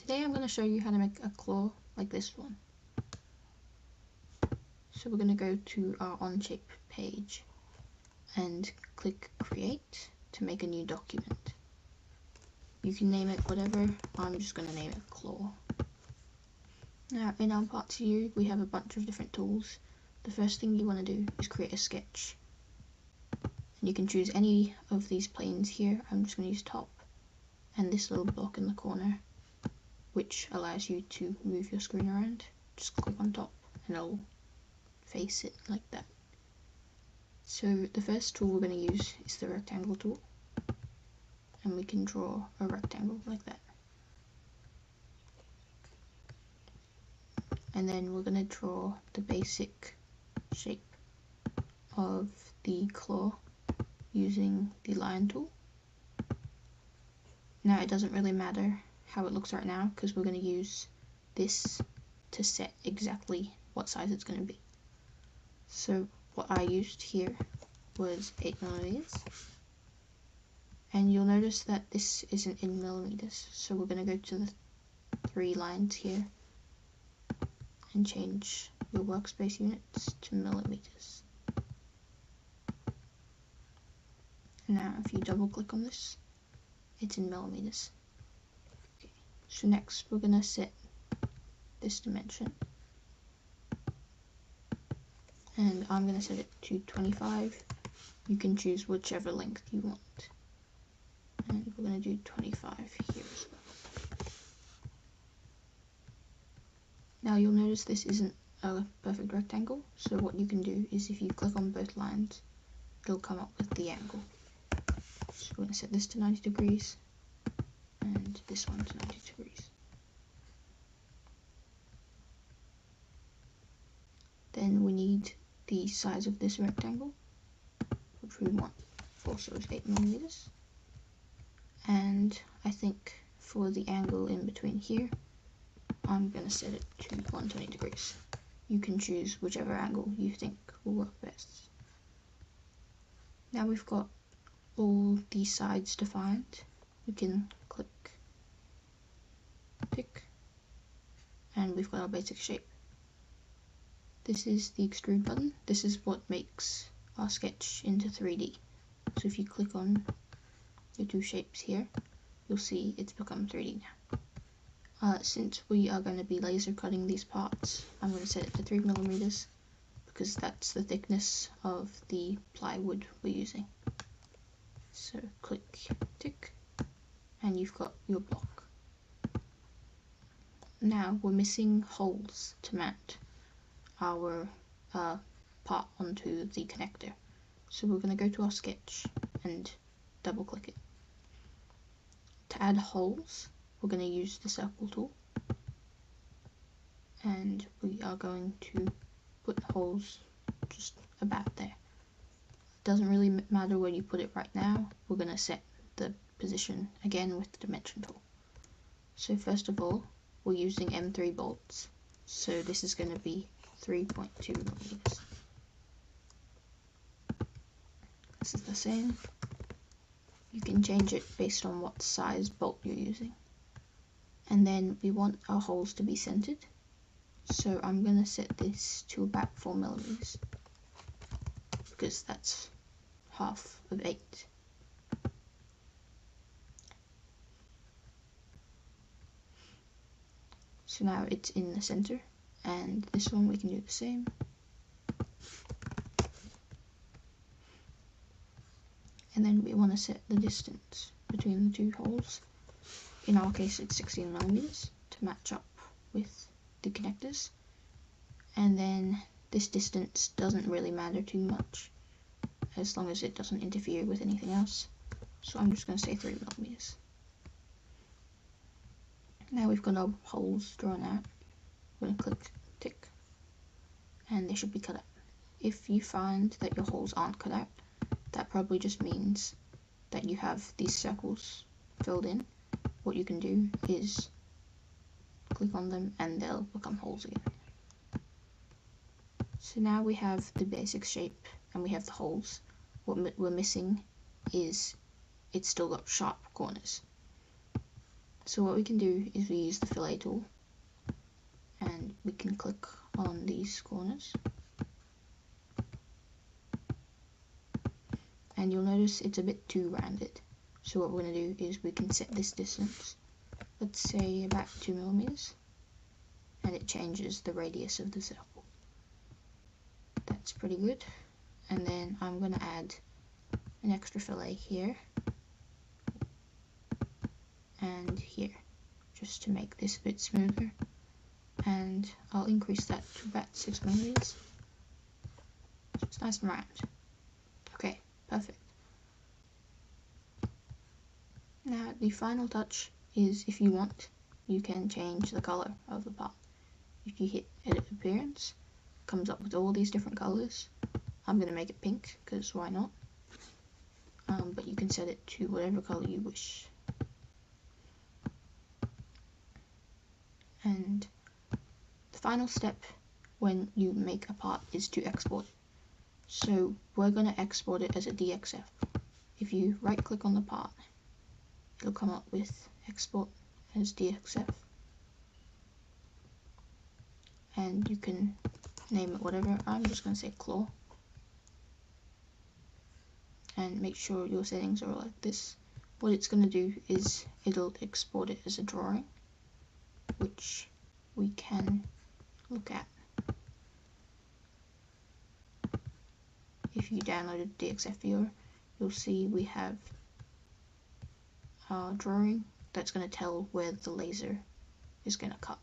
Today I'm going to show you how to make a claw like this one. So we're going to go to our Onshape page and click create to make a new document. You can name it whatever, I'm just going to name it claw. Now in our part view we have a bunch of different tools. The first thing you want to do is create a sketch. And you can choose any of these planes here. I'm just going to use top and this little block in the corner, which allows you to move your screen around. Just click on top and it'll face it like that. So the first tool we're going to use is the rectangle tool, and we can draw a rectangle like that. And then we're going to draw the basic shape of the claw using the line tool. Now it doesn't really matter how it looks right now because we're going to use this to set exactly what size it's going to be. So what I used here was 8mm, and you'll notice that this isn't in millimeters, so we're going to go to the 3 lines here and change your workspace units to millimeters. Now if you double click on this, it's in millimeters. Okay. So next we're going to set this dimension, and I'm going to set it to 25. You can choose whichever length you want, and we're going to do 25 here as well. Now you'll notice this isn't a perfect rectangle, so what you can do is if you click on both lines, it'll come up with the angle. So we're going to set this to 90 degrees and this one to 90 degrees. Then we need the size of this rectangle, which we want also is 8mm. And I think for the angle in between here, I'm going to set it to 120 degrees. You can choose whichever angle you think will work best. Now we've got all these sides defined, we can click tick, and we've got our basic shape. This is the extrude button. This is what makes our sketch into 3D. So if you click on the 2 shapes here, you'll see it's become 3D now. Since we are going to be laser cutting these parts, I'm going to set it to 3mm because that's the thickness of the plywood we're using. So click tick and you've got your block. Now we're missing holes to mount our part onto the connector. So we're going to go to our sketch and double click it. To add holes, we're going to use the circle tool, and we are going to put holes just about there. Doesn't really matter where you put it right now. We're going to set the position again with the dimension tool. So first of all, we're using M3 bolts, so this is going to be 3.2mm. This is the same. You can change it based on what size bolt you're using. And then we want our holes to be centered, so I'm going to set this to about 4mm because that's half of 8. So now it's in the center, and this one we can do the same. And then we want to set the distance between the 2 holes. In our case it's 16mm to match up with the connectors. And then this distance doesn't really matter too much as long as it doesn't interfere with anything else. So I'm just going to say 3mm. Now we've got our holes drawn out. We're going to click tick and they should be cut out. If you find that your holes aren't cut out, that probably just means that you have these circles filled in. What you can do is click on them and they'll become holes again. So now we have the basic shape and we have the holes. What we're missing is it's still got sharp corners. So what we can do is we use the fillet tool, and we can click on these corners, and you'll notice it's a bit too rounded. So what we're going to do is we can set this distance, let's say about 2 millimeters, and it changes the radius of the circle. That's pretty good. And then I'm going to add an extra fillet here and here, just to make this a bit smoother, and I'll increase that to about 6 millimeters, so it's nice and round. Okay, perfect. Now the final touch is, if you want, you can change the color of the part. If you hit edit appearance, it comes up with all these different colors. I'm going to make it pink, because why not? But you can set it to whatever color you wish. And the final step when you make a part is to export it. So we're going to export it as a DXF. If you right click on the part, it'll come up with export as DXF, and you can name it whatever. I'm just going to say claw, and make sure your settings are like this. What it's going to do is it'll export it as a drawing, which we can look at. If you downloaded DXF Viewer, you'll see we have our drawing that's going to tell where the laser is going to cut.